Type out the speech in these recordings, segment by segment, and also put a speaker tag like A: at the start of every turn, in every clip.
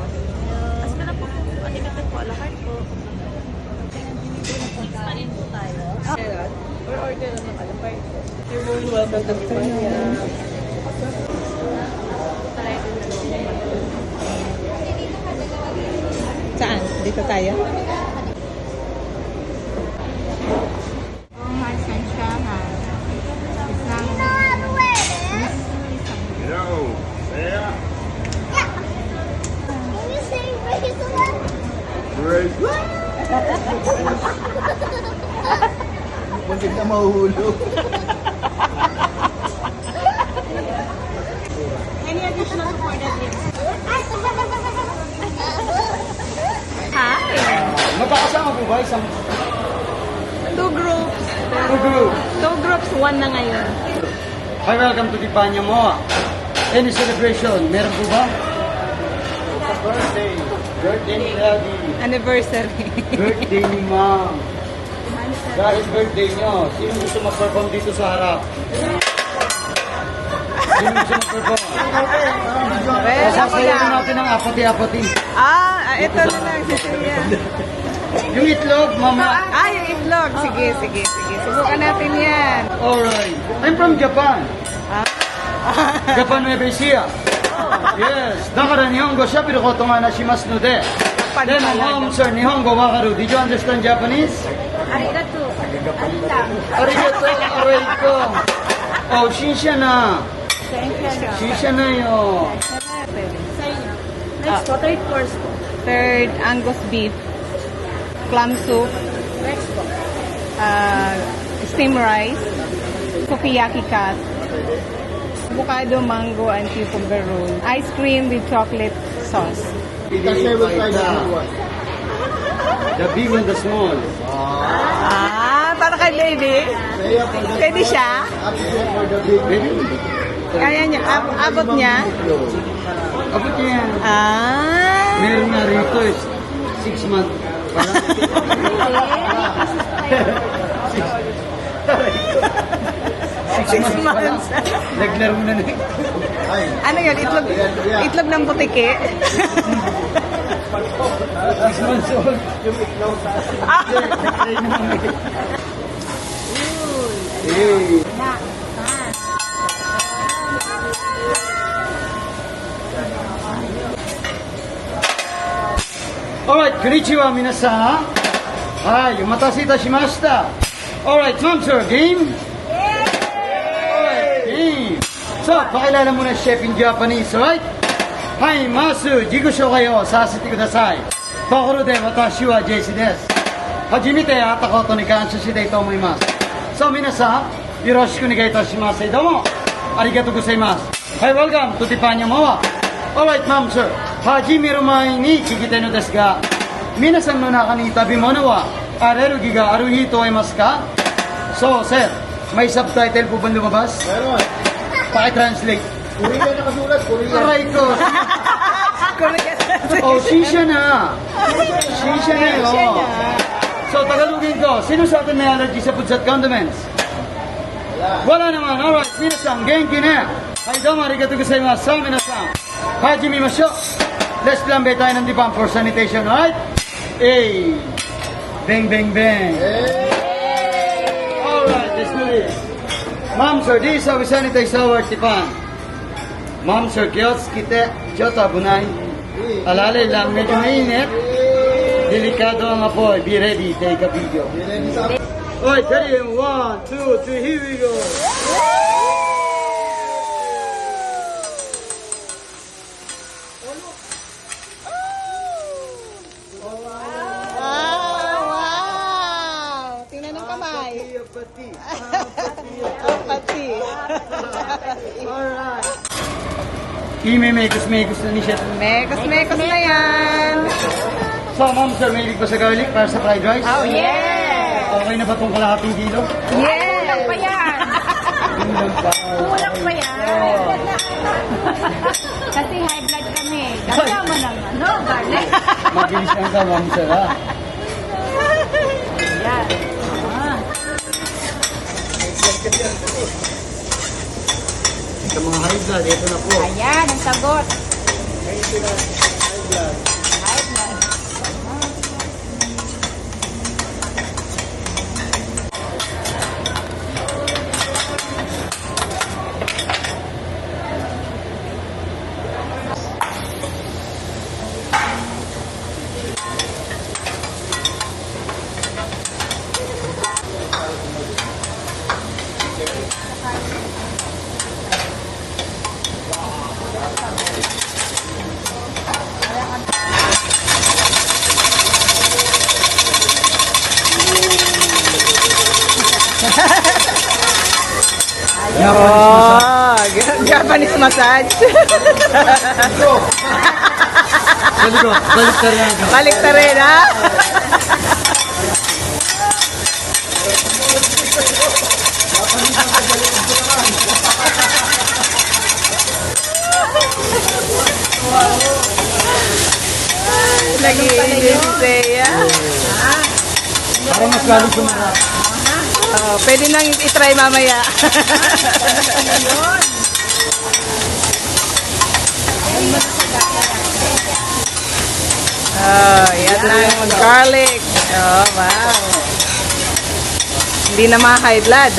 A: As ka na po. Ating po. Alahart po. Six pa rin po tayo. Or order na ng alahart po. You're very welcome to Pipanya.
B: Saan? Dito tayo?
C: Yo, yeah.
D: Can you say bracelet?
C: Bracelet. Muntik na mahuhulog.
A: Any additional support that you Hi!
C: Magkakasama po ba isang
A: Two groups.
C: group?
A: Two groups, one na ngayon.
C: Hi, welcome to Pipanya Moa. Any celebration? Meron po ba? Birthday. Birthday ni Daddy.
B: Anniversary.
C: Birthday ni Ma'am. Dahil birthday nyo, sino gusto mag-perform dito sa harap? Sino gusto mag-perform? Sasayaw natin ang apati-apati.
B: Ito na lang, si Sia.
C: Yung itlog, mama.
B: Yung itlog. Sige. Subukan natin yan.
C: Alright. I'm from Japan. Japan Nueva Ecija. Yes. だから日本語喋ることがなしますので。でも、Mom, sir, 日本語わかる? Did you understand Japanese?
A: Arigato.
C: Arigato, arigato. Oh, 新鮮な. 新鮮なよ.
A: Next po, third course po.
B: Third, Angus beef. Clam soup.
A: Next po.
B: Steamed rice. Sukiyaki cat. Avocado, mango, and cucumber roll. Ice cream with chocolate sauce.
C: The big and the small.
B: Para kay baby. Pwede siya?
C: Baby?
B: Kaya niya. Abot niya?
C: Abot yan. Meron na rito 6 months. Parang
B: 6 months.
C: Naglaro na na.
B: Ano yun? Itlog ng butike?
C: 6 months old. Yung itlog. Hey. Alright, konnichiwa minasan. Hi, umatase itashimashita. Alright, ma'am sir, game? Alright, game. So, pakilala muna chef in Japanese, alright? Hi, masu, jigushougai o sasete kudasai. Tokoro de watashi wa JC desu. Hajimete atta koto ni kansha shite tomoimasu. So, minasan, yoroshiku onegai itashimasu. Domo, arigatou gozaimasu. Hi, welcome to Pipanya Moa. Alright, ma'am sir. 始める前に聞きたいのですが、皆さんの中に食べ物はアレルギーがある人はいますか? So, sir, may subtitle po ba lumabas? Meron. Paki-translate. Korean na kasulat, Korean. Aray ko. Oh, shisha na. Shisha na yun. So, Tagalogin ko, sino sa atin may allergy sa foods at condiments? Wala naman. Alright, minasan, genki na. Hai, domo, arigatou gozaimasu. So, minasan, hajimimashou. Let's plambay tayo ng dipan for sanitation, alright? Hey! Bang, bang, bang! Alright, let's do this. Ma'am, sir, this is how we sanitize our dipan. Ma'am, sir, kioskite, choto abunai. Alalay lang, medyo mainit. Delikado ang apoy. Be ready, take a video. Alright, ready? 1, 2, 3, here we go! Alright. Mekos na ni Chef.
B: Mekos na yan.
C: So, ma'am, sir, may ba sa garlic para sa fried rice?
B: Oh, yeah.
C: Okay na ba itong kalahating kilo?
B: Yeah.
A: Pa yan. Kulang pa yan. Kasi high blood kami. Kasama naman. No, garlic.
C: Magilis lang ka, ma'am, sir, ha?
A: Yan.
C: Sa mga high blood, ito na po.
A: Ayan, ang sagot.
B: Oh, Japanese massage.
C: Balik ka rin.
B: Balik na rin, ha? Nag-iinit si Seiya.
C: Para mas lalo sumarap.
B: Oh, pwede nang i-try mamaya. Oh, yan lang yung garlic. Oh, wow. Hindi na high blood.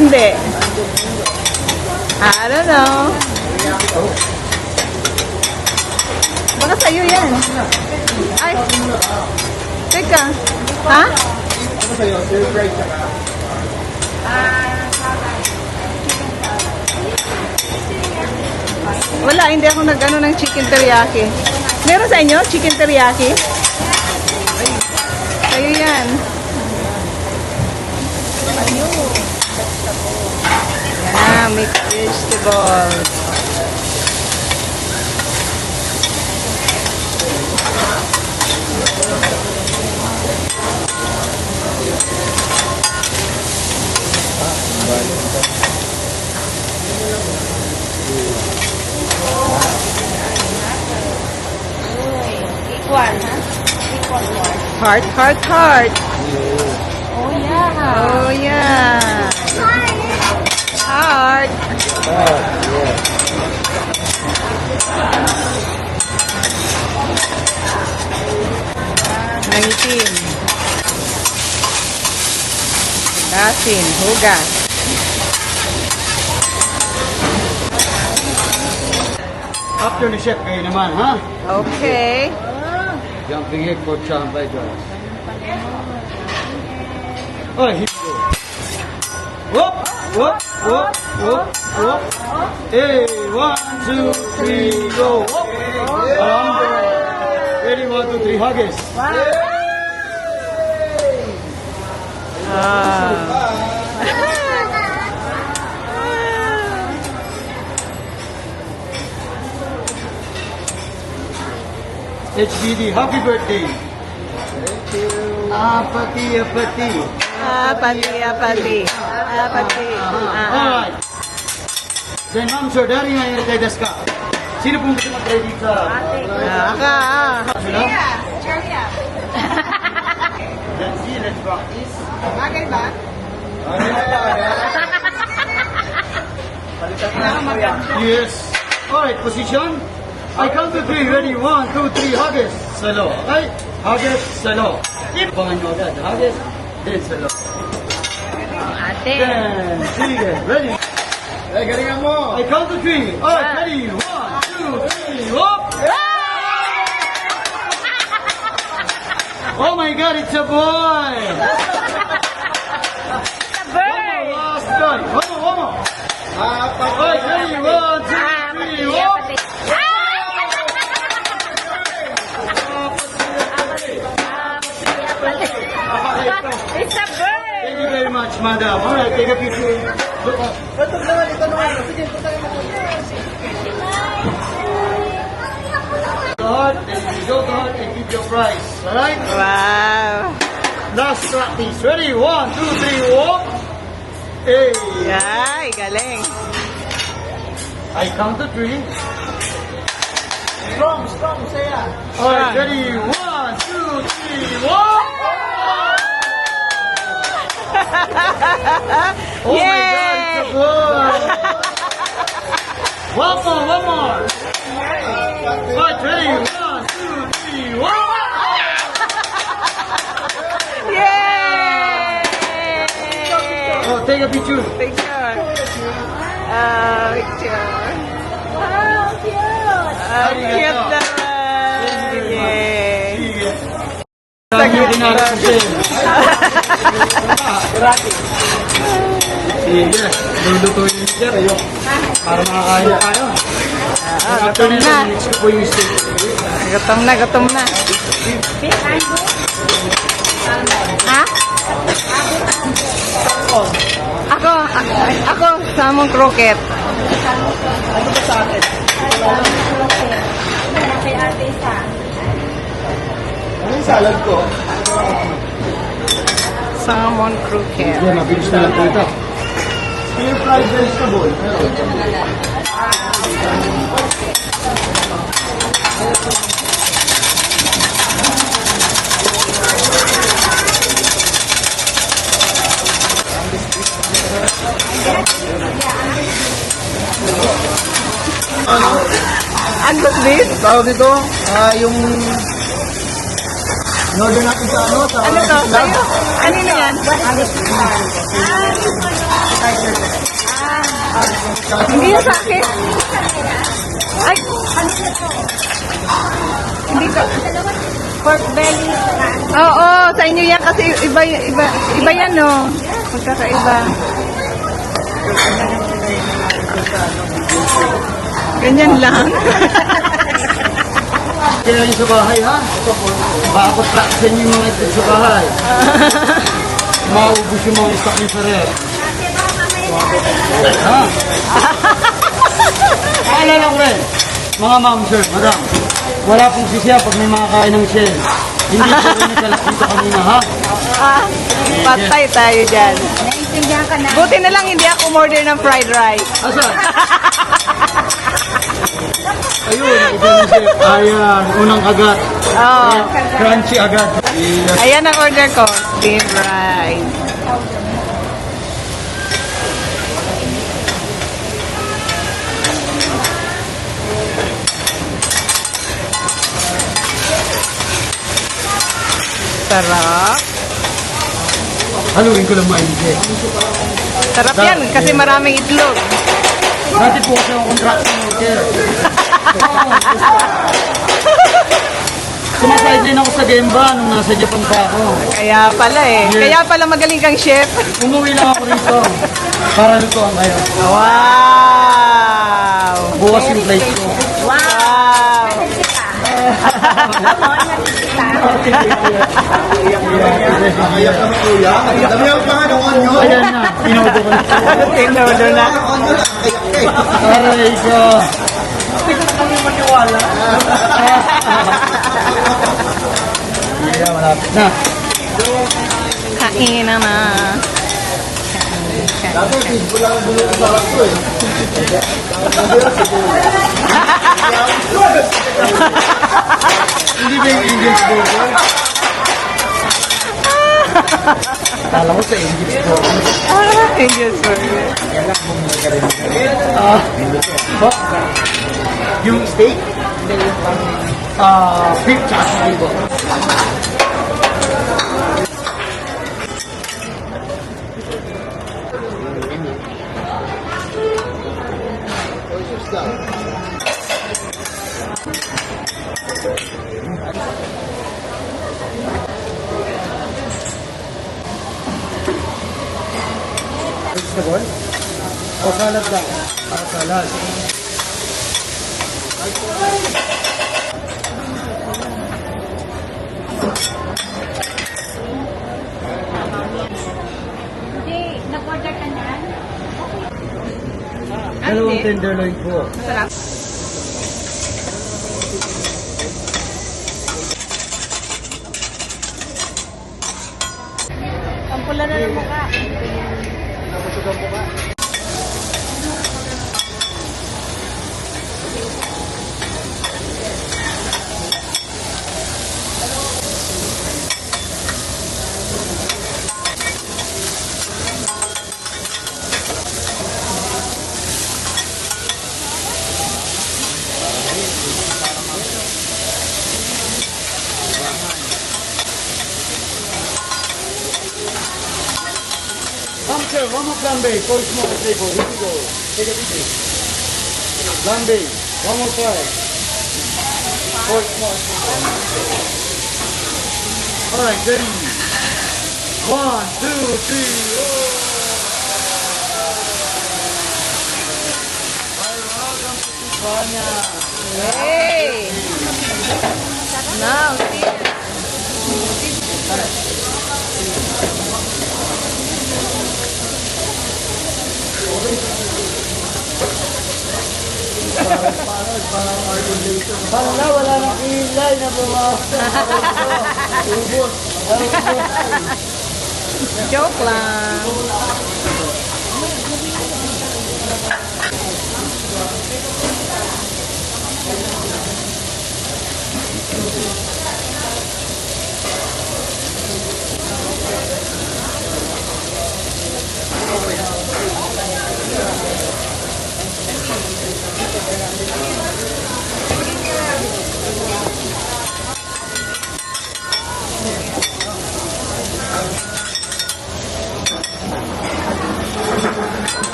B: Hindi. I don't know. Baka sa'yo yan. Ay. Teka. Ha? Wala, hindi ako nag-ano ng chicken teriyaki. Meron sa inyo, chicken teriyaki? Sa'yo yan. Yan, mixed vegetables. Heart, heart, heart. Oh, yeah. Oh, yeah. Heart. Nangitim. Dasin, hugas.
C: After ni chef kayo naman, ha?
B: Okay.
C: Jumping egg for Chambay Jones. Oh, here we go. Whoop, whoop, whoop, whoop, whoop. Hey, 1, 2, 3, go. Whoop. Ready, 1, 2, 3, huggies. HBD, happy birthday. Apati, apati.
B: Apati, apati. Apati.
C: Alright. Then, ma'am, sir, dari nga yung retay desu ka? Sino pong gusto mag-try dito sa...
B: Aka.
C: Sino? Let's see, let's practice.
B: Bagay ba?
C: Yes. Alright, position. I count to 3. Ready? 1, 2, 3. Huggies. Salo. Okay? Huggies. Salo. Ipangan nyo agad. Huggies. Then salo.
B: Ate.
C: Then, sige. Ready? Hey, galingan mo. I count to 3. Alright, ready? 1, 2, 3. Whoop! Oh my God, it's a boy!
B: Bird.
C: Last one. One more. Alright, ready? 1, 2, 3. Whoop!
B: It's a bird.
C: Thank you very much, madam. Alright, take a picture. Look up. God, then you go God and keep your price. Alright?
B: Wow.
C: Last practice. Ready? 1, 2, 3, walk. Hey.
B: Yay, galing.
C: I count to 3. Strong, say ya. Alright, ready? 1, 2, 3, walk. Oh my God, it's a boy. One more. Right, ready? 1, 2, 3, 1.
B: Yay!
C: Oh, take a picture.
B: Picture. Picture.
D: Wow, cute!
B: Cute naman. Yay!
C: Thank you din natin si Jen. Sige, lulutuin ni Sir. Para makakain tayo. After nito, next ko po yung steak.
B: Gutom na. Ha? Ako, salmon croquette.
C: Ano ba sa atin? Ano yung salad ko?
B: Salmon croquette.
C: Sige, mabilis na lang po ito. Yung fried vegetable.
B: Ano this?
C: Tawag dito, yung in-order natin sa ano? Sa
B: Ano to? Sa'yo? Ano na yan? Hindi yan sa akin. Ay! Hindi ko. Pork belly. Oo, sa inyo yan kasi iba yan, no? Magkakaiba. Ganyan lang.
C: Kaya yung sa bahay, ha? Baka ko traksin yung mga ito sa bahay. Maubos yung mga stock niyo sa rep. Ha? Paalala ko rin, mga ma'am, sir, madam, wala pong sisiya pag may mga kain ng shell. Hindi po rin nagkalat dito kanina, ha?
B: Patay tayo dyan. Buti na lang hindi ako order ng fried rice.
C: Asa? Ayun, ito yung chef. Ayan, unang agad.
B: Oh.
C: Crunchy agad. Yes.
B: Ayan ang order ko. Steam rice. Sarap.
C: Haluin ko lang maigi.
B: Sarap yan kasi maraming itlog.
C: Dati po kasi akong contraction worker. Sumaside ako sa Gemba nung nasa Japan pa ako.
B: Kaya pala eh.
C: Yes.
B: Kaya pala magaling kang chef.
C: Umuwi lang ako rito para lutuan kayo.
B: Wow!
C: Bukas yung plate ko.
B: Wow!
C: Kaya ka kuya. Dami ako pa nga ng onyo. Ayan na, tinodo ko na.
B: Tinodo na.
C: Aray ko. Hindi ko kami maniwala. Yeah, malapit na.
B: Kain na na.
C: Dati, hindi lang ang bulo sa sarap ko eh. Hindi ba yung English burger? Kala ko sa English burger.
B: English burger.
C: Yung steak? Beef chassis po. Vegetable? O salad lang? Salad.
D: Hindi, nag-order ka na?
C: Dalawang tenderloin po.
B: Sarap. Ang pula na ng mukha.
C: sir, one more flambe for small table. Here we go. Take a picture. Flambe, one more fry. For small table. Alright, ready. 1, 2, 3, oh! Welcome to Tijuana.
B: Hey! Now, see.
C: Parang na, wala nang kilay na bumasto. Ubus.
B: Joke lang.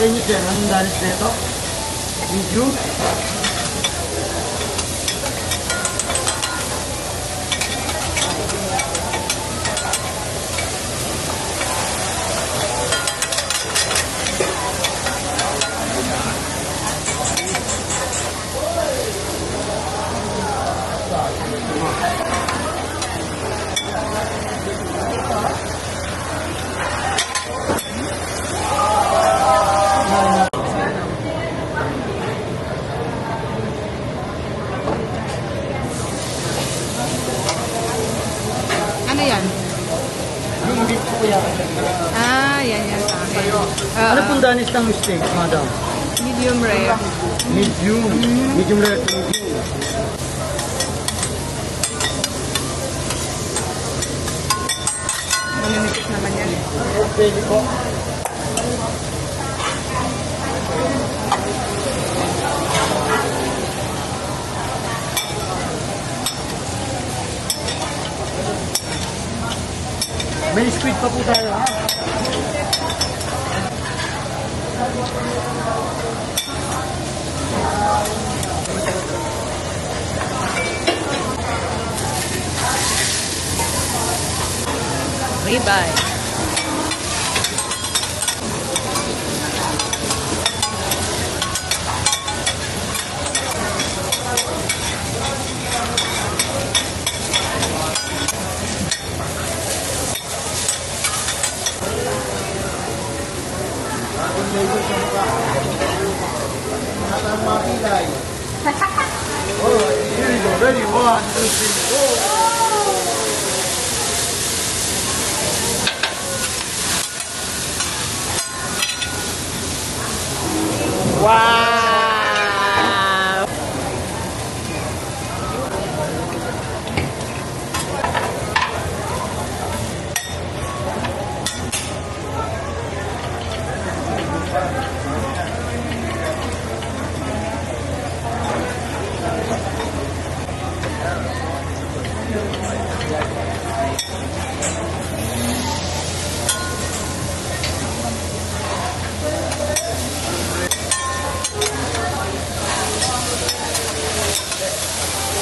C: Sa inyo, sir, anong dalis na ito? Medium?
B: Ano yan?
C: Yung beef po yan.
B: Ah, yan sa akin.
C: Ano pong danis ng steak, madam?
B: Medium rare.
C: Medium. Medium rare to medium.
B: Manunipit naman yan.
C: Pwede po. May squid pa po tayo, ha?
B: Ribeye.
C: Alright, here we go. Ready? 1, 2, 3, go!
B: Wow!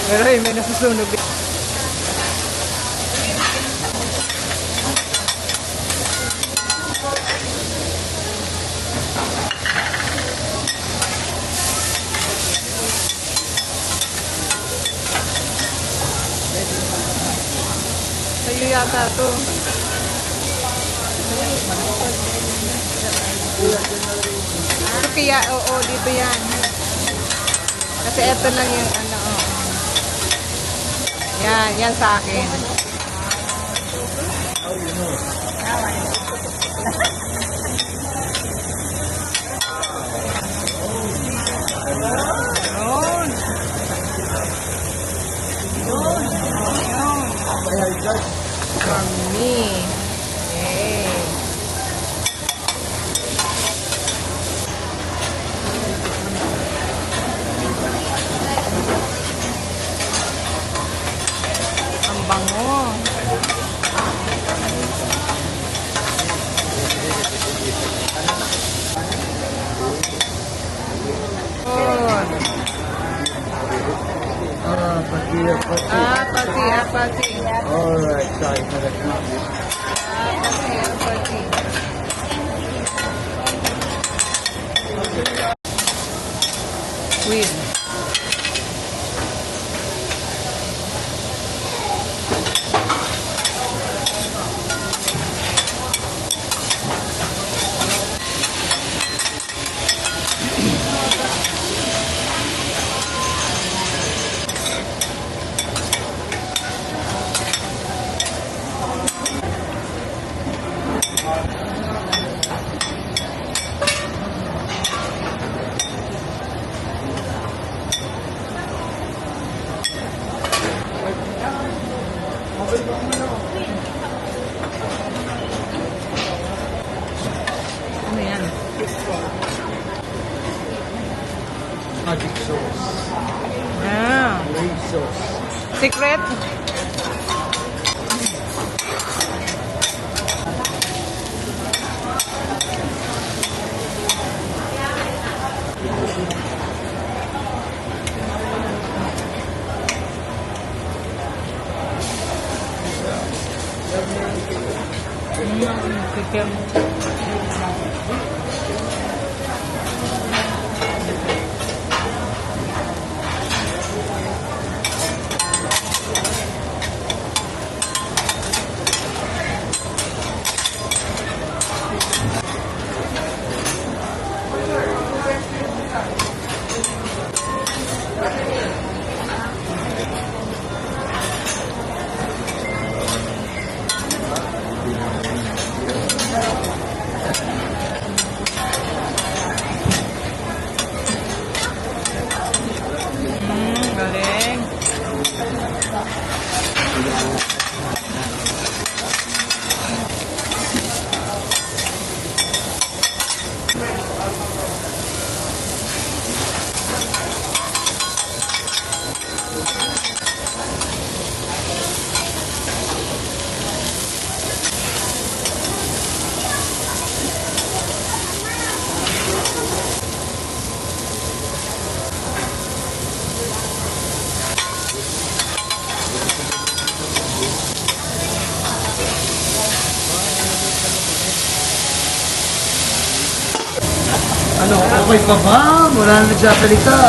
B: Pero may nasusunog. Sa'yo yata to. Kaya, oo, dito yan. Kasi eto lang yung ano, oo. Yan sa akin. Yun. Kami. Okay. Ang bango. Apati.
C: Alright, sorry for the comment.
B: Apati. Sweet. Ano yan?
C: Magic sauce.
B: Ah,
C: Ray sauce.
B: secret? Chicken. Galing.
C: Ano, okay pa ba? Wala na nagsasalita.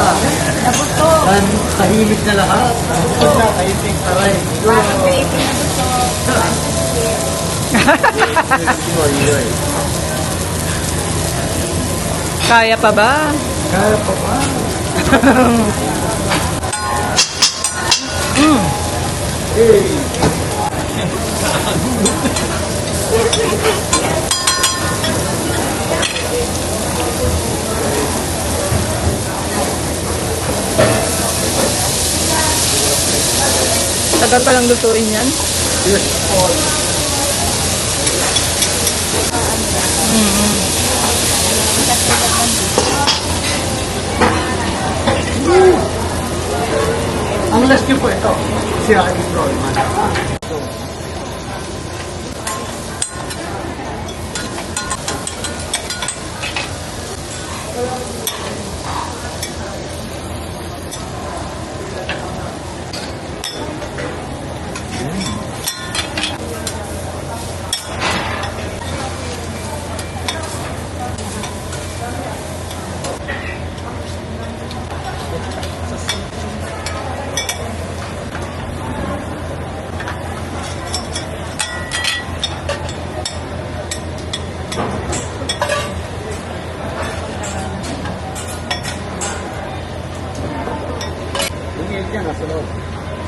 C: Tahimik na lahat. Tahimik na rin.
B: Kaya pa ba?
C: Kaya pa ba? Hey.
B: Tagal pa lang lutuin yan.
C: Yes, all. Ang last niyo po ito. Si Aki Trollman.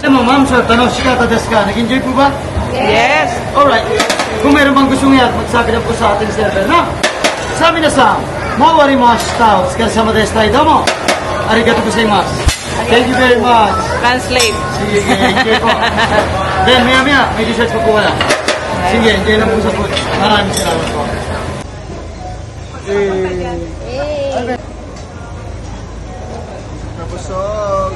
C: Alam mo, ma'am, sa Tanoshikata desu ka? Nag-enjoy po ba?
B: Yes.
C: Alright. Kung meron bang gustong iat, magsabi lang po sa ating server na. Sabi na sa, mawarimasu, tsukaresama desu tayo mo. Arigato gozaimasu. Thank you very much.
B: Translate.
C: Sige, enjoy po. Then, maya-maya, may dessert pa po wala. Sige, enjoy lang po sa food. Maraming salamat po.
E: Nabusog.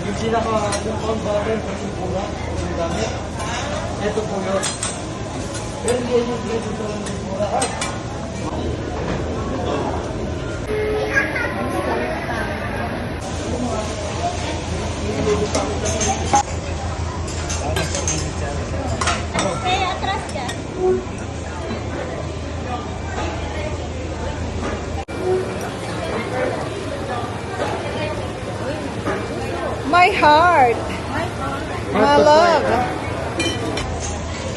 C: Yung sinaka, yung pound butter, yung pula, yung gamit. Ito po yun. Pero hindi yung dito sa pula.
D: Kaya atras ka.
B: My heart. My love.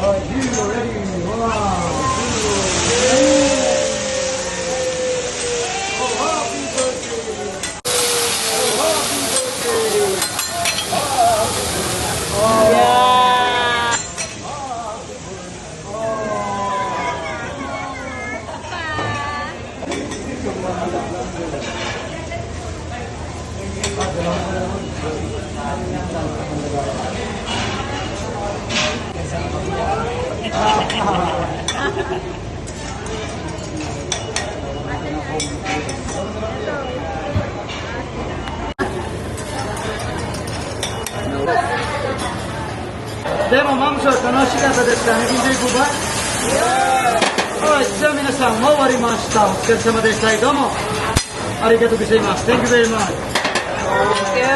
C: Are you ready? Wow. Demo, mamso, tanoshikata desu ka? Nag-enjoy po ba? Alright, so minasan, mawarimashita. Otsukaresama desu tayo. Domo. Arigato gozaimasu. Thank you very much.
B: Thank you.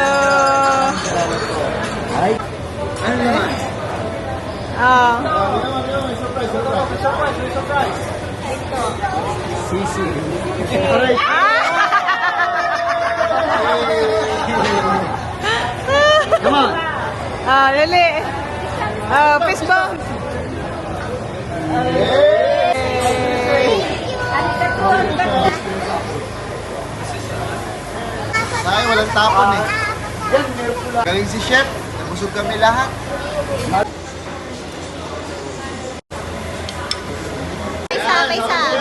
C: Ano naman?
B: Ah.
C: Sisi. Alright. Come on.
B: Ah, dali. Ah, fist bump.
E: Ay, walang tapon eh. Galing si Chef. Nabusog kami lahat.
D: Paisa, paisa.